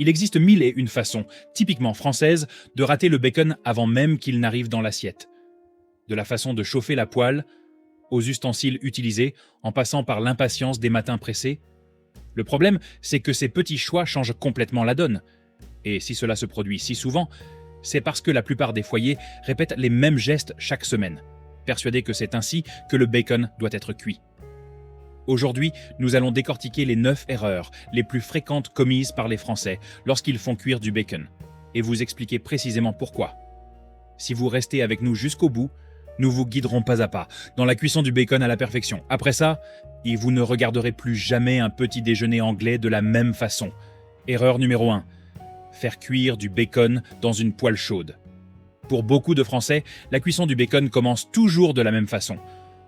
Il existe mille et une façons, typiquement françaises, de rater le bacon avant même qu'il n'arrive dans l'assiette. De la façon de chauffer la poêle, aux ustensiles utilisés, en passant par l'impatience des matins pressés. Le problème, c'est que ces petits choix changent complètement la donne. Et si cela se produit si souvent, c'est parce que la plupart des foyers répètent les mêmes gestes chaque semaine, persuadés que c'est ainsi que le bacon doit être cuit. Aujourd'hui, nous allons décortiquer les 9 erreurs les plus fréquentes commises par les Français lorsqu'ils font cuire du bacon, et vous expliquer précisément pourquoi. Si vous restez avec nous jusqu'au bout, nous vous guiderons pas à pas dans la cuisson du bacon à la perfection. Après ça, et vous ne regarderez plus jamais un petit déjeuner anglais de la même façon. Erreur numéro 1. Faire cuire du bacon dans une poêle chaude. Pour beaucoup de Français, la cuisson du bacon commence toujours de la même façon.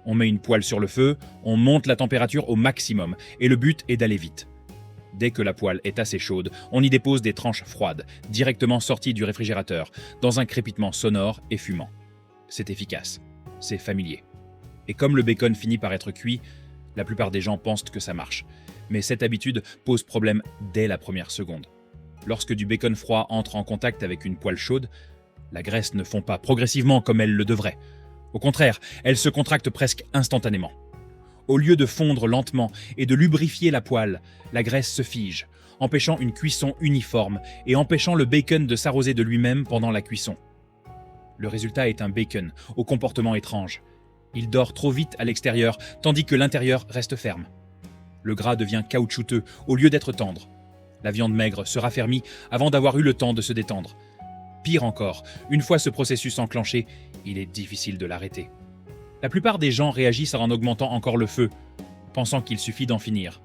On met une poêle sur le feu, on monte la température au maximum, et le but est d'aller vite. Dès que la poêle est assez chaude, on y dépose des tranches froides, directement sorties du réfrigérateur, dans un crépitement sonore et fumant. C'est efficace, c'est familier. Et comme le bacon finit par être cuit, la plupart des gens pensent que ça marche. Mais cette habitude pose problème dès la première seconde. Lorsque du bacon froid entre en contact avec une poêle chaude, la graisse ne fond pas progressivement comme elle le devrait. Au contraire, elle se contracte presque instantanément. Au lieu de fondre lentement et de lubrifier la poêle, la graisse se fige, empêchant une cuisson uniforme et empêchant le bacon de s'arroser de lui-même pendant la cuisson. Le résultat est un bacon au comportement étrange. Il dort trop vite à l'extérieur, tandis que l'intérieur reste ferme. Le gras devient caoutchouteux au lieu d'être tendre. La viande maigre se raffermit avant d'avoir eu le temps de se détendre. Pire encore, une fois ce processus enclenché, il est difficile de l'arrêter. La plupart des gens réagissent en augmentant encore le feu, pensant qu'il suffit d'en finir.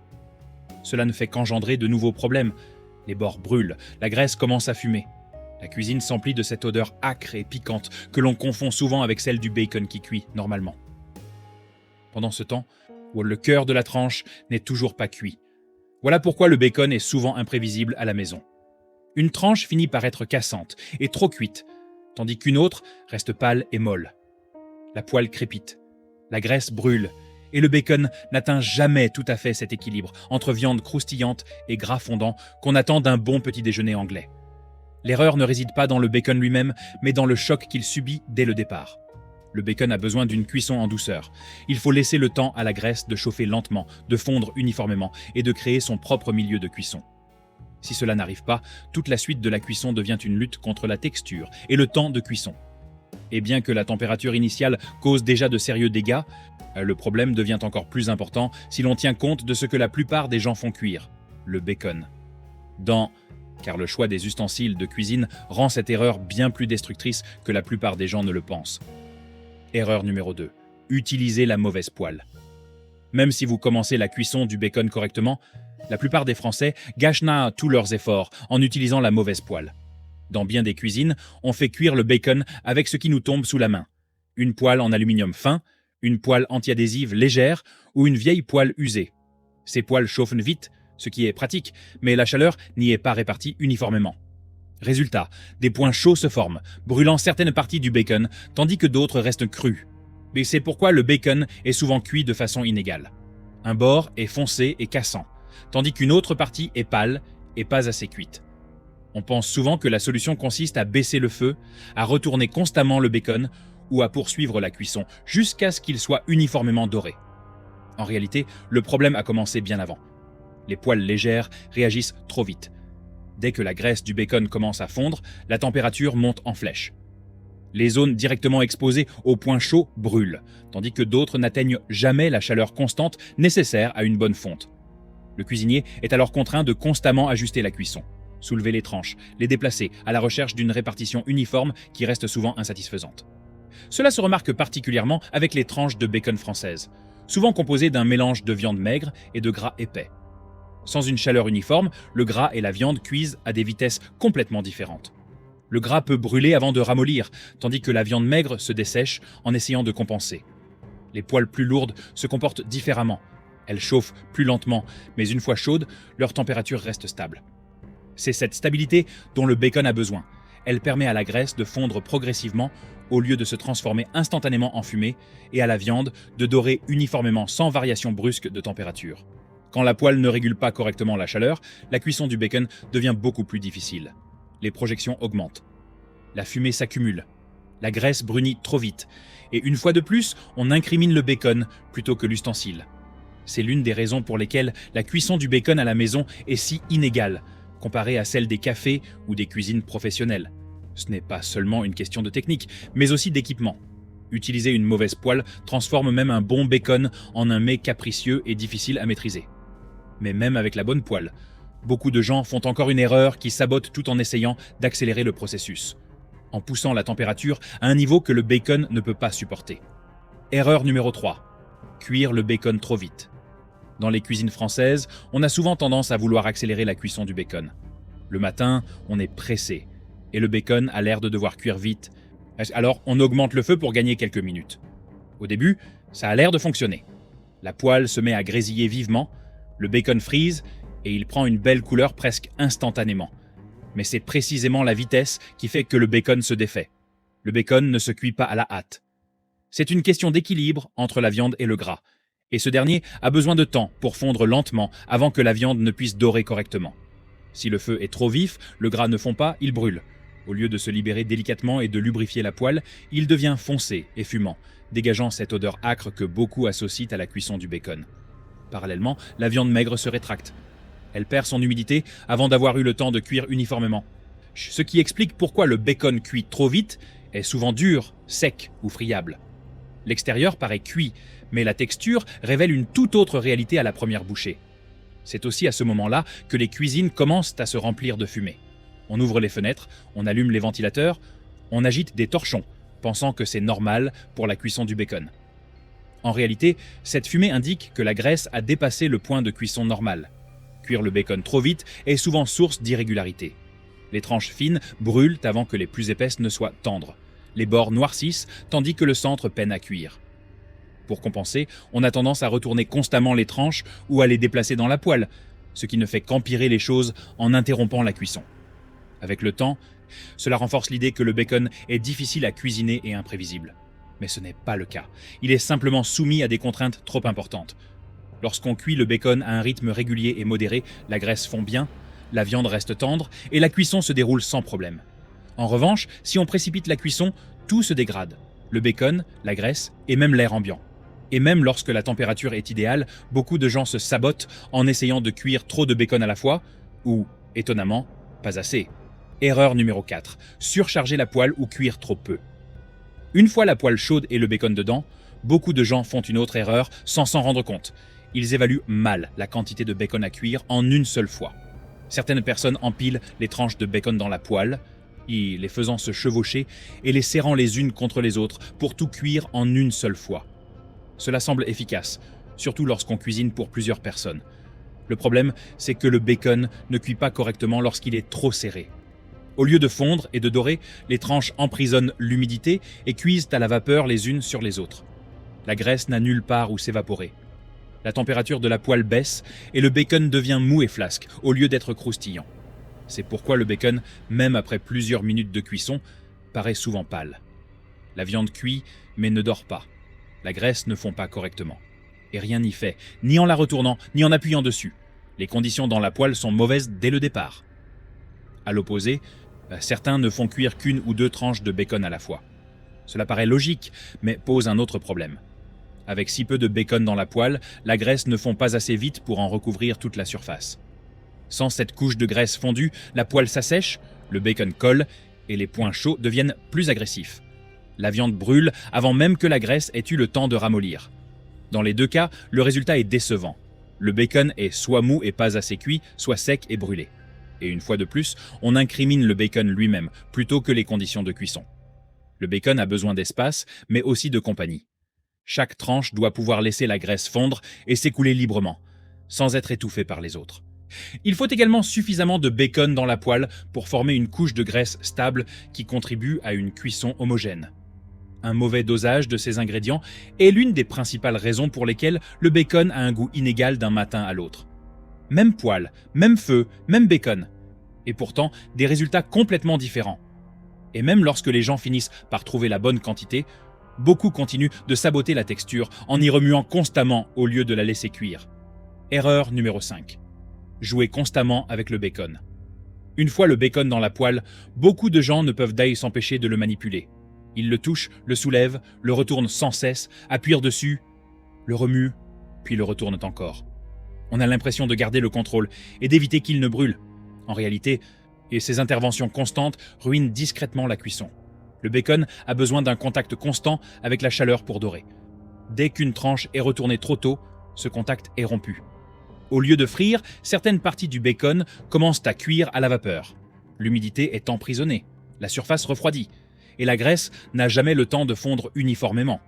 Cela ne fait qu'engendrer de nouveaux problèmes. Les bords brûlent, la graisse commence à fumer. La cuisine s'emplit de cette odeur âcre et piquante que l'on confond souvent avec celle du bacon qui cuit normalement. Pendant ce temps, le cœur de la tranche n'est toujours pas cuit. Voilà pourquoi le bacon est souvent imprévisible à la maison. Une tranche finit par être cassante et trop cuite, tandis qu'une autre reste pâle et molle. La poêle crépite, la graisse brûle, et le bacon n'atteint jamais tout à fait cet équilibre entre viande croustillante et gras fondant qu'on attend d'un bon petit déjeuner anglais. L'erreur ne réside pas dans le bacon lui-même, mais dans le choc qu'il subit dès le départ. Le bacon a besoin d'une cuisson en douceur. Il faut laisser le temps à la graisse de chauffer lentement, de fondre uniformément et de créer son propre milieu de cuisson. Si cela n'arrive pas, toute la suite de la cuisson devient une lutte contre la texture et le temps de cuisson. Et bien que la température initiale cause déjà de sérieux dégâts, le problème devient encore plus important si l'on tient compte de ce que la plupart des gens font cuire, le bacon. Car le choix des ustensiles de cuisine rend cette erreur bien plus destructrice que la plupart des gens ne le pensent. Erreur numéro 2. Utilisez la mauvaise poêle. Même si vous commencez la cuisson du bacon correctement, la plupart des Français gâchent tous leurs efforts en utilisant la mauvaise poêle. Dans bien des cuisines, on fait cuire le bacon avec ce qui nous tombe sous la main. Une poêle en aluminium fin, une poêle antiadhésive légère ou une vieille poêle usée. Ces poêles chauffent vite, ce qui est pratique, mais la chaleur n'y est pas répartie uniformément. Résultat, des points chauds se forment, brûlant certaines parties du bacon, tandis que d'autres restent crus. Mais c'est pourquoi le bacon est souvent cuit de façon inégale. Un bord est foncé et cassant, tandis qu'une autre partie est pâle et pas assez cuite. On pense souvent que la solution consiste à baisser le feu, à retourner constamment le bacon ou à poursuivre la cuisson jusqu'à ce qu'il soit uniformément doré. En réalité, le problème a commencé bien avant. Les poêles légères réagissent trop vite. Dès que la graisse du bacon commence à fondre, la température monte en flèche. Les zones directement exposées au point chaud brûlent, tandis que d'autres n'atteignent jamais la chaleur constante nécessaire à une bonne fonte. Le cuisinier est alors contraint de constamment ajuster la cuisson, soulever les tranches, les déplacer à la recherche d'une répartition uniforme qui reste souvent insatisfaisante. Cela se remarque particulièrement avec les tranches de bacon françaises, souvent composées d'un mélange de viande maigre et de gras épais. Sans une chaleur uniforme, le gras et la viande cuisent à des vitesses complètement différentes. Le gras peut brûler avant de ramollir, tandis que la viande maigre se dessèche en essayant de compenser. Les poêles plus lourdes se comportent différemment. Elles chauffent plus lentement, mais une fois chaudes, leur température reste stable. C'est cette stabilité dont le bacon a besoin. Elle permet à la graisse de fondre progressivement au lieu de se transformer instantanément en fumée et à la viande de dorer uniformément sans variation brusque de température. Quand la poêle ne régule pas correctement la chaleur, la cuisson du bacon devient beaucoup plus difficile. Les projections augmentent. La fumée s'accumule. La graisse brunit trop vite. Et une fois de plus, on incrimine le bacon plutôt que l'ustensile. C'est l'une des raisons pour lesquelles la cuisson du bacon à la maison est si inégale, comparée à celle des cafés ou des cuisines professionnelles. Ce n'est pas seulement une question de technique, mais aussi d'équipement. Utiliser une mauvaise poêle transforme même un bon bacon en un mets capricieux et difficile à maîtriser. Mais même avec la bonne poêle, beaucoup de gens font encore une erreur qui sabote tout en essayant d'accélérer le processus, en poussant la température à un niveau que le bacon ne peut pas supporter. Erreur numéro 3. Cuire le bacon trop vite. Dans les cuisines françaises, on a souvent tendance à vouloir accélérer la cuisson du bacon. Le matin, on est pressé, et le bacon a l'air de devoir cuire vite, alors on augmente le feu pour gagner quelques minutes. Au début, ça a l'air de fonctionner. La poêle se met à grésiller vivement, le bacon frise, et il prend une belle couleur presque instantanément. Mais c'est précisément la vitesse qui fait que le bacon se défait. Le bacon ne se cuit pas à la hâte. C'est une question d'équilibre entre la viande et le gras, et ce dernier a besoin de temps pour fondre lentement avant que la viande ne puisse dorer correctement. Si le feu est trop vif, le gras ne fond pas, il brûle. Au lieu de se libérer délicatement et de lubrifier la poêle, il devient foncé et fumant, dégageant cette odeur âcre que beaucoup associent à la cuisson du bacon. Parallèlement, la viande maigre se rétracte. Elle perd son humidité avant d'avoir eu le temps de cuire uniformément. Ce qui explique pourquoi le bacon cuit trop vite est souvent dur, sec ou friable. L'extérieur paraît cuit, mais la texture révèle une toute autre réalité à la première bouchée. C'est aussi à ce moment-là que les cuisines commencent à se remplir de fumée. On ouvre les fenêtres, on allume les ventilateurs, on agite des torchons, pensant que c'est normal pour la cuisson du bacon. En réalité, cette fumée indique que la graisse a dépassé le point de cuisson normal. Cuire le bacon trop vite est souvent source d'irrégularité. Les tranches fines brûlent avant que les plus épaisses ne soient tendres. Les bords noircissent tandis que le centre peine à cuire. Pour compenser, on a tendance à retourner constamment les tranches ou à les déplacer dans la poêle, ce qui ne fait qu'empirer les choses en interrompant la cuisson. Avec le temps, cela renforce l'idée que le bacon est difficile à cuisiner et imprévisible. Mais ce n'est pas le cas. Il est simplement soumis à des contraintes trop importantes. Lorsqu'on cuit le bacon à un rythme régulier et modéré, la graisse fond bien, la viande reste tendre et la cuisson se déroule sans problème. En revanche, si on précipite la cuisson, tout se dégrade. Le bacon, la graisse et même l'air ambiant. Et même lorsque la température est idéale, beaucoup de gens se sabotent en essayant de cuire trop de bacon à la fois, ou, étonnamment, pas assez. Erreur numéro 4. Surcharger la poêle ou cuire trop peu. Une fois la poêle chaude et le bacon dedans, beaucoup de gens font une autre erreur sans s'en rendre compte. Ils évaluent mal la quantité de bacon à cuire en une seule fois. Certaines personnes empilent les tranches de bacon dans la poêle, les faisant se chevaucher et les serrant les unes contre les autres pour tout cuire en une seule fois. Cela semble efficace, surtout lorsqu'on cuisine pour plusieurs personnes. Le problème, c'est que le bacon ne cuit pas correctement lorsqu'il est trop serré. Au lieu de fondre et de dorer, les tranches emprisonnent l'humidité et cuisent à la vapeur les unes sur les autres. La graisse n'a nulle part où s'évaporer. La température de la poêle baisse et le bacon devient mou et flasque au lieu d'être croustillant. C'est pourquoi le bacon, même après plusieurs minutes de cuisson, paraît souvent pâle. La viande cuit mais ne dort pas. La graisse ne fond pas correctement. Et rien n'y fait, ni en la retournant, ni en appuyant dessus. Les conditions dans la poêle sont mauvaises dès le départ. À l'opposé, certains ne font cuire qu'une ou deux tranches de bacon à la fois. Cela paraît logique, mais pose un autre problème. Avec si peu de bacon dans la poêle, la graisse ne fond pas assez vite pour en recouvrir toute la surface. Sans cette couche de graisse fondue, la poêle s'assèche, le bacon colle et les points chauds deviennent plus agressifs. La viande brûle avant même que la graisse ait eu le temps de ramollir. Dans les deux cas, le résultat est décevant. Le bacon est soit mou et pas assez cuit, soit sec et brûlé. Et une fois de plus, on incrimine le bacon lui-même, plutôt que les conditions de cuisson. Le bacon a besoin d'espace, mais aussi de compagnie. Chaque tranche doit pouvoir laisser la graisse fondre et s'écouler librement, sans être étouffée par les autres. Il faut également suffisamment de bacon dans la poêle pour former une couche de graisse stable qui contribue à une cuisson homogène. Un mauvais dosage de ces ingrédients est l'une des principales raisons pour lesquelles le bacon a un goût inégal d'un matin à l'autre. Même poêle, même feu, même bacon. Et pourtant, des résultats complètement différents. Et même lorsque les gens finissent par trouver la bonne quantité, beaucoup continuent de saboter la texture en y remuant constamment au lieu de la laisser cuire. Erreur numéro 5. Jouer constamment avec le bacon. Une fois le bacon dans la poêle, beaucoup de gens ne peuvent d'ailleurs s'empêcher de le manipuler. Ils le touchent, le soulèvent, le retournent sans cesse, appuient dessus, le remuent, puis le retournent encore. On a l'impression de garder le contrôle et d'éviter qu'il ne brûle. En réalité, ces interventions constantes ruinent discrètement la cuisson. Le bacon a besoin d'un contact constant avec la chaleur pour dorer. Dès qu'une tranche est retournée trop tôt, ce contact est rompu. Au lieu de frire, certaines parties du bacon commencent à cuire à la vapeur. L'humidité est emprisonnée, la surface refroidit, et la graisse n'a jamais le temps de fondre uniformément.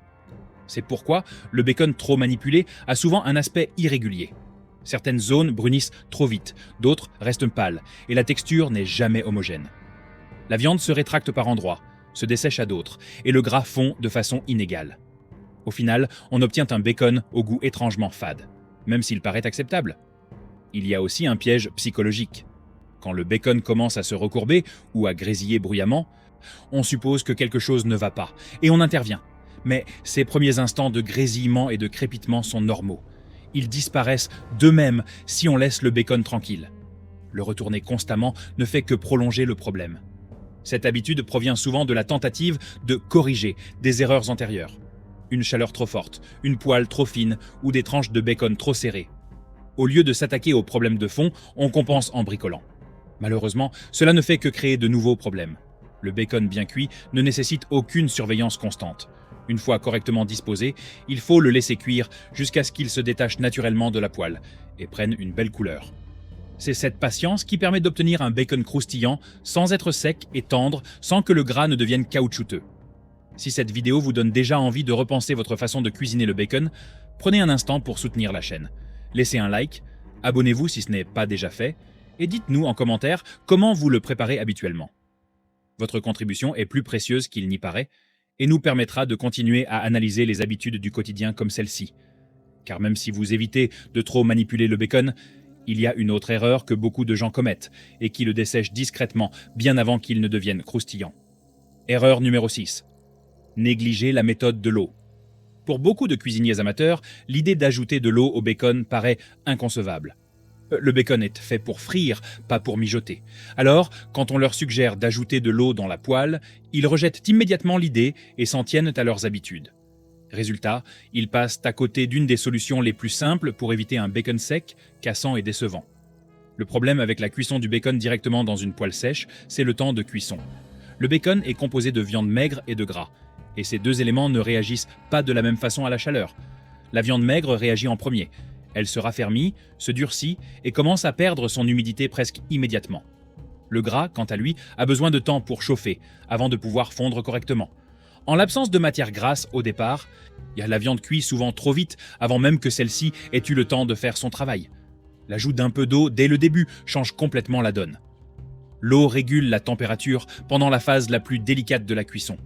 C'est pourquoi le bacon trop manipulé a souvent un aspect irrégulier. Certaines zones brunissent trop vite, d'autres restent pâles, et la texture n'est jamais homogène. La viande se rétracte par endroits, se dessèche à d'autres, et le gras fond de façon inégale. Au final, on obtient un bacon au goût étrangement fade, même s'il paraît acceptable. Il y a aussi un piège psychologique. Quand le bacon commence à se recourber ou à grésiller bruyamment, on suppose que quelque chose ne va pas, et on intervient. Mais ces premiers instants de grésillement et de crépitement sont normaux. Ils disparaissent d'eux-mêmes si on laisse le bacon tranquille. Le retourner constamment ne fait que prolonger le problème. Cette habitude provient souvent de la tentative de corriger des erreurs antérieures. Une chaleur trop forte, une poêle trop fine ou des tranches de bacon trop serrées. Au lieu de s'attaquer aux problèmes de fond, on compense en bricolant. Malheureusement, cela ne fait que créer de nouveaux problèmes. Le bacon bien cuit ne nécessite aucune surveillance constante. Une fois correctement disposé, il faut le laisser cuire jusqu'à ce qu'il se détache naturellement de la poêle et prenne une belle couleur. C'est cette patience qui permet d'obtenir un bacon croustillant sans être sec et tendre, sans que le gras ne devienne caoutchouteux. Si cette vidéo vous donne déjà envie de repenser votre façon de cuisiner le bacon, prenez un instant pour soutenir la chaîne. Laissez un like, abonnez-vous si ce n'est pas déjà fait, et dites-nous en commentaire comment vous le préparez habituellement. Votre contribution est plus précieuse qu'il n'y paraît, et nous permettra de continuer à analyser les habitudes du quotidien comme celle-ci. Car même si vous évitez de trop manipuler le bacon, il y a une autre erreur que beaucoup de gens commettent, et qui le dessèche discrètement bien avant qu'il ne devienne croustillant. Erreur numéro 6. Négliger la méthode de l'eau. Pour beaucoup de cuisiniers amateurs, l'idée d'ajouter de l'eau au bacon paraît inconcevable. Le bacon est fait pour frire, pas pour mijoter. Alors, quand on leur suggère d'ajouter de l'eau dans la poêle, ils rejettent immédiatement l'idée et s'en tiennent à leurs habitudes. Résultat, ils passent à côté d'une des solutions les plus simples pour éviter un bacon sec, cassant et décevant. Le problème avec la cuisson du bacon directement dans une poêle sèche, c'est le temps de cuisson. Le bacon est composé de viande maigre et de gras, et ces deux éléments ne réagissent pas de la même façon à la chaleur. La viande maigre réagit en premier. Elle se raffermit, se durcit et commence à perdre son humidité presque immédiatement. Le gras, quant à lui, a besoin de temps pour chauffer, avant de pouvoir fondre correctement. En l'absence de matière grasse au départ, la viande cuit souvent trop vite avant même que celle-ci ait eu le temps de faire son travail. L'ajout d'un peu d'eau dès le début change complètement la donne. L'eau régule la température pendant la phase la plus délicate de la cuisson.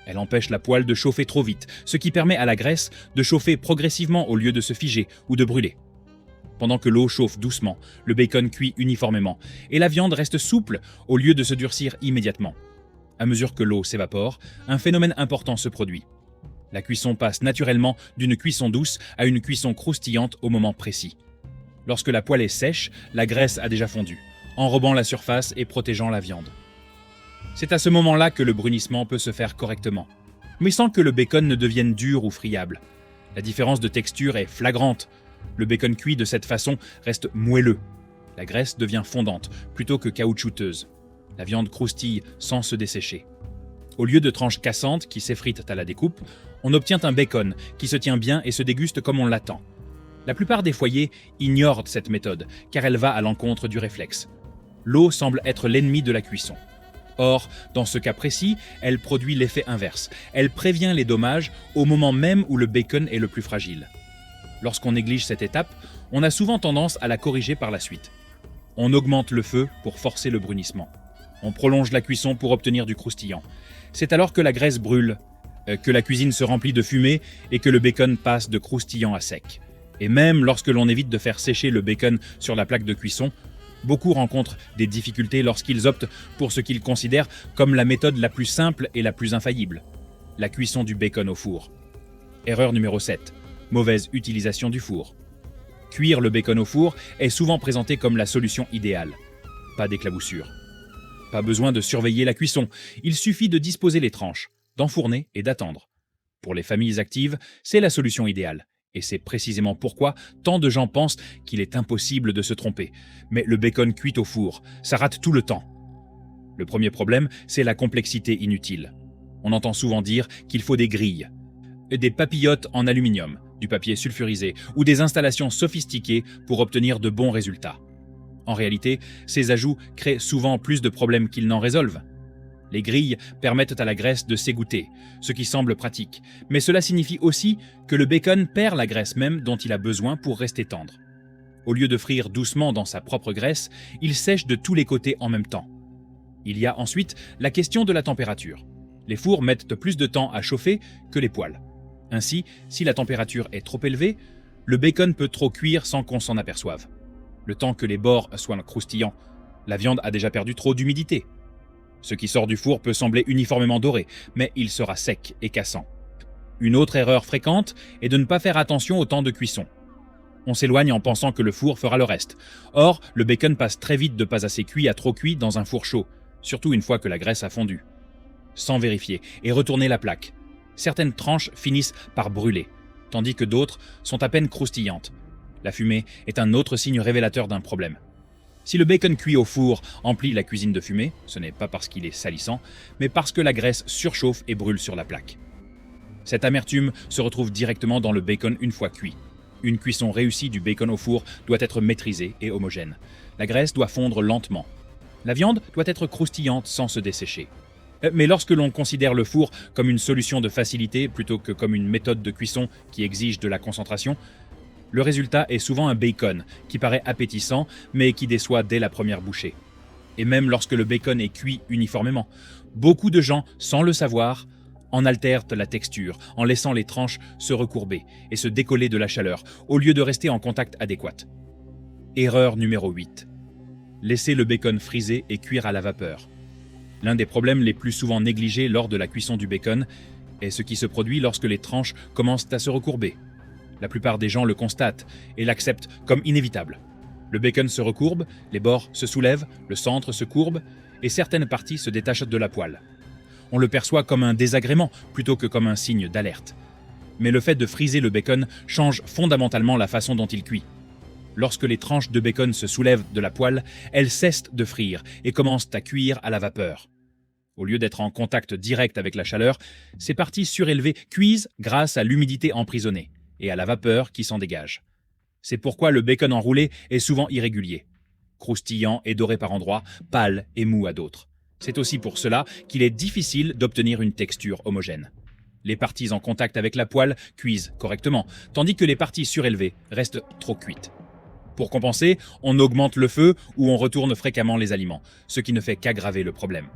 Elle empêche la poêle de chauffer trop vite, ce qui permet à la graisse de chauffer progressivement au lieu de se figer ou de brûler. Pendant que l'eau chauffe doucement, le bacon cuit uniformément et la viande reste souple au lieu de se durcir immédiatement. À mesure que l'eau s'évapore, un phénomène important se produit. La cuisson passe naturellement d'une cuisson douce à une cuisson croustillante au moment précis. Lorsque la poêle est sèche, la graisse a déjà fondu, enrobant la surface et protégeant la viande. C'est à ce moment-là que le brunissement peut se faire correctement, mais sans que le bacon ne devienne dur ou friable. La différence de texture est flagrante. Le bacon cuit de cette façon reste moelleux. La graisse devient fondante plutôt que caoutchouteuse. La viande croustille sans se dessécher. Au lieu de tranches cassantes qui s'effritent à la découpe, on obtient un bacon qui se tient bien et se déguste comme on l'attend. La plupart des foyers ignorent cette méthode car elle va à l'encontre du réflexe. L'eau semble être l'ennemi de la cuisson. Or, dans ce cas précis, elle produit l'effet inverse. Elle prévient les dommages au moment même où le bacon est le plus fragile. Lorsqu'on néglige cette étape, on a souvent tendance à la corriger par la suite. On augmente le feu pour forcer le brunissement. On prolonge la cuisson pour obtenir du croustillant. C'est alors que la graisse brûle, que la cuisine se remplit de fumée et que le bacon passe de croustillant à sec. Et même lorsque l'on évite de faire sécher le bacon sur la plaque de cuisson, beaucoup rencontrent des difficultés lorsqu'ils optent pour ce qu'ils considèrent comme la méthode la plus simple et la plus infaillible, la cuisson du bacon au four. Erreur numéro 7. Mauvaise utilisation du four. Cuire le bacon au four est souvent présenté comme la solution idéale. Pas d'éclaboussure. Pas besoin de surveiller la cuisson, il suffit de disposer les tranches, d'enfourner et d'attendre. Pour les familles actives, c'est la solution idéale. Et c'est précisément pourquoi tant de gens pensent qu'il est impossible de se tromper. Mais le bacon cuit au four, ça rate tout le temps. Le premier problème, c'est la complexité inutile. On entend souvent dire qu'il faut des grilles, des papillotes en aluminium, du papier sulfurisé ou des installations sophistiquées pour obtenir de bons résultats. En réalité, ces ajouts créent souvent plus de problèmes qu'ils n'en résolvent. Les grilles permettent à la graisse de s'égoutter, ce qui semble pratique, mais cela signifie aussi que le bacon perd la graisse même dont il a besoin pour rester tendre. Au lieu de frire doucement dans sa propre graisse, il sèche de tous les côtés en même temps. Il y a ensuite la question de la température. Les fours mettent plus de temps à chauffer que les poêles. Ainsi, si la température est trop élevée, le bacon peut trop cuire sans qu'on s'en aperçoive. Le temps que les bords soient croustillants, la viande a déjà perdu trop d'humidité. Ce qui sort du four peut sembler uniformément doré, mais il sera sec et cassant. Une autre erreur fréquente est de ne pas faire attention au temps de cuisson. On s'éloigne en pensant que le four fera le reste. Or, le bacon passe très vite de pas assez cuit à trop cuit dans un four chaud, surtout une fois que la graisse a fondu. Sans vérifier et retourner la plaque. Certaines tranches finissent par brûler, tandis que d'autres sont à peine croustillantes. La fumée est un autre signe révélateur d'un problème. Si le bacon cuit au four emplit la cuisine de fumée, ce n'est pas parce qu'il est salissant, mais parce que la graisse surchauffe et brûle sur la plaque. Cette amertume se retrouve directement dans le bacon une fois cuit. Une cuisson réussie du bacon au four doit être maîtrisée et homogène. La graisse doit fondre lentement. La viande doit être croustillante sans se dessécher. Mais lorsque l'on considère le four comme une solution de facilité plutôt que comme une méthode de cuisson qui exige de la concentration, le résultat est souvent un bacon qui paraît appétissant mais qui déçoit dès la première bouchée. Et même lorsque le bacon est cuit uniformément, beaucoup de gens, sans le savoir, en altèrent la texture en laissant les tranches se recourber et se décoller de la chaleur au lieu de rester en contact adéquat. Erreur numéro 8. Laisser le bacon friser et cuire à la vapeur. L'un des problèmes les plus souvent négligés lors de la cuisson du bacon est ce qui se produit lorsque les tranches commencent à se recourber. La plupart des gens le constatent et l'acceptent comme inévitable. Le bacon se recourbe, les bords se soulèvent, le centre se courbe et certaines parties se détachent de la poêle. On le perçoit comme un désagrément plutôt que comme un signe d'alerte. Mais le fait de friser le bacon change fondamentalement la façon dont il cuit. Lorsque les tranches de bacon se soulèvent de la poêle, elles cessent de frire et commencent à cuire à la vapeur. Au lieu d'être en contact direct avec la chaleur, ces parties surélevées cuisent grâce à l'humidité emprisonnée et à la vapeur qui s'en dégage. C'est pourquoi le bacon enroulé est souvent irrégulier, croustillant et doré par endroits, pâle et mou à d'autres. C'est aussi pour cela qu'il est difficile d'obtenir une texture homogène. Les parties en contact avec la poêle cuisent correctement, tandis que les parties surélevées restent trop cuites. Pour compenser, on augmente le feu ou on retourne fréquemment les aliments, ce qui ne fait qu'aggraver le problème.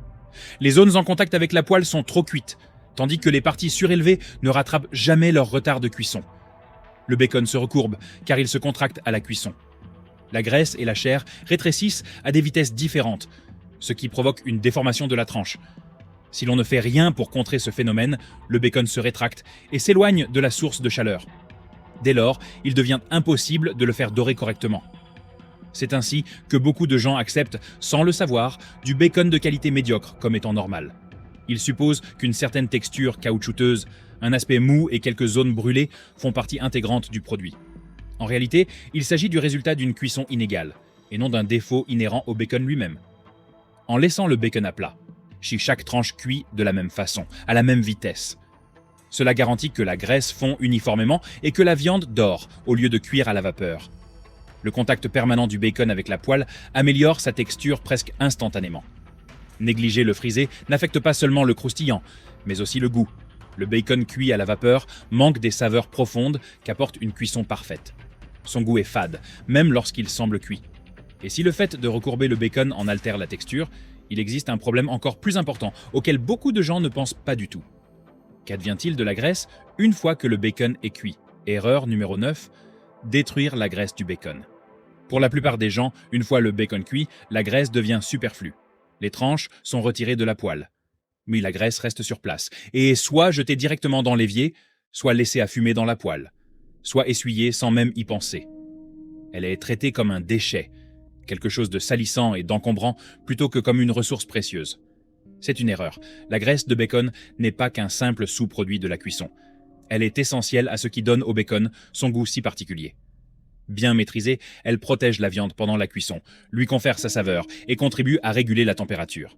Les zones en contact avec la poêle sont trop cuites, tandis que les parties surélevées ne rattrapent jamais leur retard de cuisson. Le bacon se recourbe, car il se contracte à la cuisson. La graisse et la chair rétrécissent à des vitesses différentes, ce qui provoque une déformation de la tranche. Si l'on ne fait rien pour contrer ce phénomène, le bacon se rétracte et s'éloigne de la source de chaleur. Dès lors, il devient impossible de le faire dorer correctement. C'est ainsi que beaucoup de gens acceptent, sans le savoir, du bacon de qualité médiocre comme étant normal. Ils supposent qu'une certaine texture caoutchouteuse, un aspect mou et quelques zones brûlées font partie intégrante du produit. En réalité, il s'agit du résultat d'une cuisson inégale, et non d'un défaut inhérent au bacon lui-même. En laissant le bacon à plat, si chaque tranche cuit de la même façon, à la même vitesse, cela garantit que la graisse fond uniformément et que la viande dort au lieu de cuire à la vapeur. Le contact permanent du bacon avec la poêle améliore sa texture presque instantanément. Négliger le frisé n'affecte pas seulement le croustillant, mais aussi le goût. Le bacon cuit à la vapeur manque des saveurs profondes qu'apporte une cuisson parfaite. Son goût est fade, même lorsqu'il semble cuit. Et si le fait de recourber le bacon en altère la texture, il existe un problème encore plus important auquel beaucoup de gens ne pensent pas du tout. Qu'advient-il de la graisse une fois que le bacon est cuit? Erreur numéro 9, détruire la graisse du bacon. Pour la plupart des gens, une fois le bacon cuit, la graisse devient superflue. Les tranches sont retirées de la poêle. Mais la graisse reste sur place et est soit jetée directement dans l'évier, soit laissée à fumer dans la poêle, soit essuyée sans même y penser. Elle est traitée comme un déchet, quelque chose de salissant et d'encombrant plutôt que comme une ressource précieuse. C'est une erreur. La graisse de bacon n'est pas qu'un simple sous-produit de la cuisson. Elle est essentielle à ce qui donne au bacon son goût si particulier. Bien maîtrisée, elle protège la viande pendant la cuisson, lui confère sa saveur et contribue à réguler la température.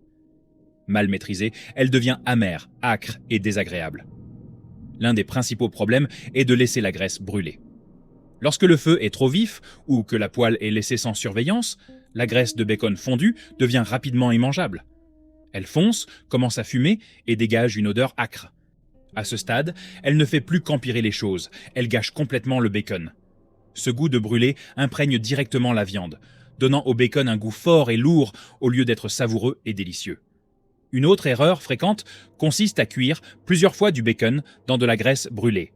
Mal maîtrisée, elle devient amère, âcre et désagréable. L'un des principaux problèmes est de laisser la graisse brûler. Lorsque le feu est trop vif ou que la poêle est laissée sans surveillance, la graisse de bacon fondue devient rapidement immangeable. Elle fonce, commence à fumer et dégage une odeur âcre. À ce stade, elle ne fait plus qu'empirer les choses, elle gâche complètement le bacon. Ce goût de brûlé imprègne directement la viande, donnant au bacon un goût fort et lourd au lieu d'être savoureux et délicieux. Une autre erreur fréquente consiste à cuire plusieurs fois du bacon dans de la graisse brûlée.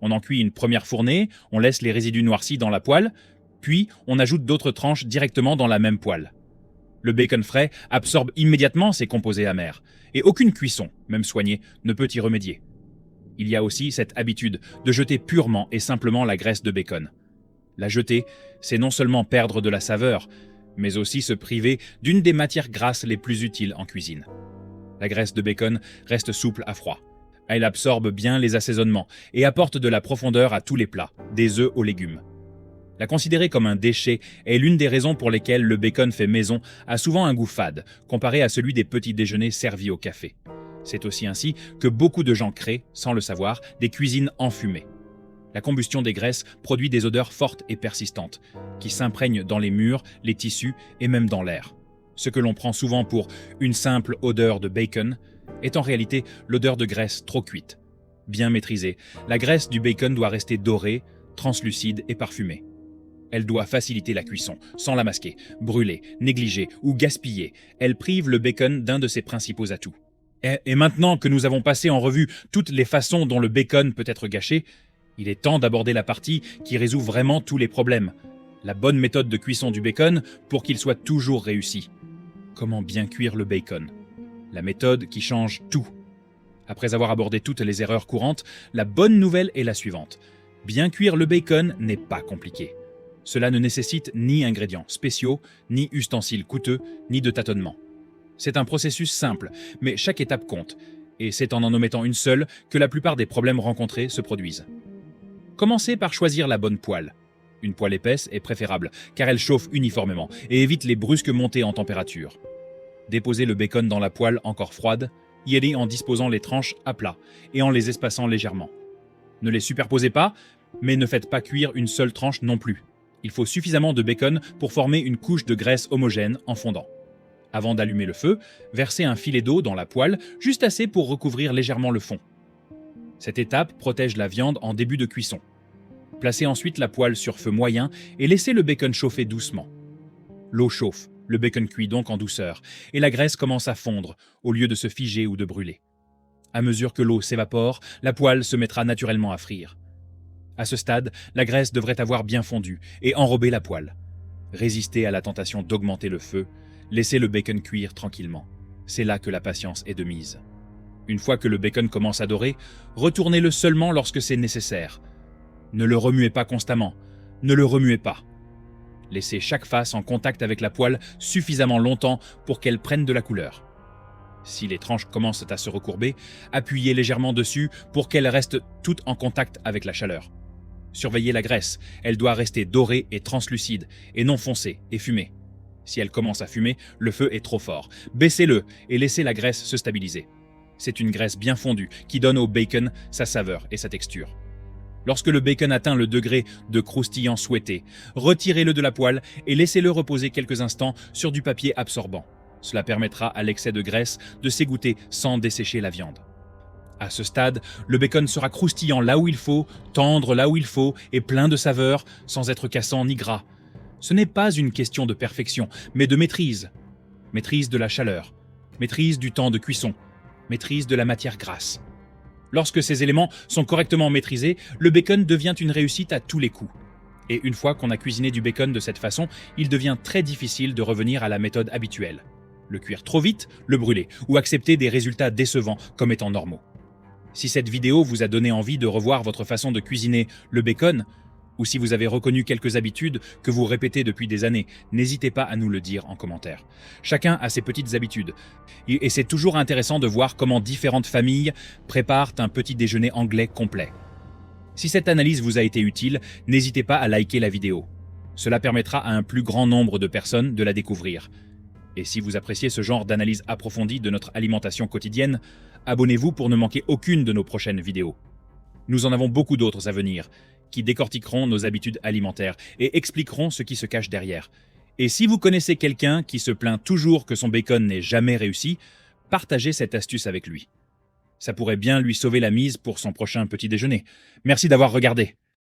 On en cuit une première fournée, on laisse les résidus noircis dans la poêle, puis on ajoute d'autres tranches directement dans la même poêle. Le bacon frais absorbe immédiatement ces composés amers, et aucune cuisson, même soignée, ne peut y remédier. Il y a aussi cette habitude de jeter purement et simplement la graisse de bacon. La jeter, c'est non seulement perdre de la saveur, mais aussi se priver d'une des matières grasses les plus utiles en cuisine. La graisse de bacon reste souple à froid. Elle absorbe bien les assaisonnements et apporte de la profondeur à tous les plats, des œufs aux légumes. La considérer comme un déchet est l'une des raisons pour lesquelles le bacon fait maison a souvent un goût fade, comparé à celui des petits déjeuners servis au café. C'est aussi ainsi que beaucoup de gens créent, sans le savoir, des cuisines enfumées. La combustion des graisses produit des odeurs fortes et persistantes, qui s'imprègnent dans les murs, les tissus et même dans l'air. Ce que l'on prend souvent pour une simple odeur de bacon est en réalité l'odeur de graisse trop cuite. Bien maîtrisée, la graisse du bacon doit rester dorée, translucide et parfumée. Elle doit faciliter la cuisson, sans la masquer, brûler, négliger ou gaspiller. Elle prive le bacon d'un de ses principaux atouts. Et maintenant que nous avons passé en revue toutes les façons dont le bacon peut être gâché, il est temps d'aborder la partie qui résout vraiment tous les problèmes. La bonne méthode de cuisson du bacon pour qu'il soit toujours réussi. Comment bien cuire le bacon? La méthode qui change tout. Après avoir abordé toutes les erreurs courantes, la bonne nouvelle est la suivante. Bien cuire le bacon n'est pas compliqué. Cela ne nécessite ni ingrédients spéciaux, ni ustensiles coûteux, ni de tâtonnement. C'est un processus simple, mais chaque étape compte, et c'est en omettant une seule que la plupart des problèmes rencontrés se produisent. Commencez par choisir la bonne poêle. Une poêle épaisse est préférable, car elle chauffe uniformément et évite les brusques montées en température. Déposez le bacon dans la poêle encore froide, y allez en disposant les tranches à plat et en les espaçant légèrement. Ne les superposez pas, mais ne faites pas cuire une seule tranche non plus. Il faut suffisamment de bacon pour former une couche de graisse homogène en fondant. Avant d'allumer le feu, versez un filet d'eau dans la poêle, juste assez pour recouvrir légèrement le fond. Cette étape protège la viande en début de cuisson. Placez ensuite la poêle sur feu moyen et laissez le bacon chauffer doucement. L'eau chauffe, le bacon cuit donc en douceur, et la graisse commence à fondre, au lieu de se figer ou de brûler. À mesure que l'eau s'évapore, la poêle se mettra naturellement à frire. À ce stade, la graisse devrait avoir bien fondu et enrobé la poêle. Résistez à la tentation d'augmenter le feu, laissez le bacon cuire tranquillement. C'est là que la patience est de mise. Une fois que le bacon commence à dorer, retournez-le seulement lorsque c'est nécessaire. Ne le remuez pas constamment, ne le remuez pas. Laissez chaque face en contact avec la poêle suffisamment longtemps pour qu'elle prenne de la couleur. Si les tranches commencent à se recourber, appuyez légèrement dessus pour qu'elles restent toutes en contact avec la chaleur. Surveillez la graisse, elle doit rester dorée et translucide, et non foncée et fumée. Si elle commence à fumer, le feu est trop fort. Baissez-le et laissez la graisse se stabiliser. C'est une graisse bien fondue qui donne au bacon sa saveur et sa texture. Lorsque le bacon atteint le degré de croustillant souhaité, retirez-le de la poêle et laissez-le reposer quelques instants sur du papier absorbant. Cela permettra à l'excès de graisse de s'égoutter sans dessécher la viande. À ce stade, le bacon sera croustillant là où il faut, tendre là où il faut et plein de saveur sans être cassant ni gras. Ce n'est pas une question de perfection, mais de maîtrise. Maîtrise de la chaleur, maîtrise du temps de cuisson, maîtrise de la matière grasse. Lorsque ces éléments sont correctement maîtrisés, le bacon devient une réussite à tous les coups. Et une fois qu'on a cuisiné du bacon de cette façon, il devient très difficile de revenir à la méthode habituelle. Le cuire trop vite, le brûler, ou accepter des résultats décevants comme étant normaux. Si cette vidéo vous a donné envie de revoir votre façon de cuisiner le bacon, Ou si vous avez reconnu quelques habitudes que vous répétez depuis des années, n'hésitez pas à nous le dire en commentaire. Chacun a ses petites habitudes. Et c'est toujours intéressant de voir comment différentes familles préparent un petit déjeuner anglais complet. Si cette analyse vous a été utile, n'hésitez pas à liker la vidéo. Cela permettra à un plus grand nombre de personnes de la découvrir. Et si vous appréciez ce genre d'analyse approfondie de notre alimentation quotidienne, abonnez-vous pour ne manquer aucune de nos prochaines vidéos. Nous en avons beaucoup d'autres à venir, qui décortiqueront nos habitudes alimentaires et expliqueront ce qui se cache derrière. Et si vous connaissez quelqu'un qui se plaint toujours que son bacon n'ait jamais réussi, partagez cette astuce avec lui. Ça pourrait bien lui sauver la mise pour son prochain petit déjeuner. Merci d'avoir regardé.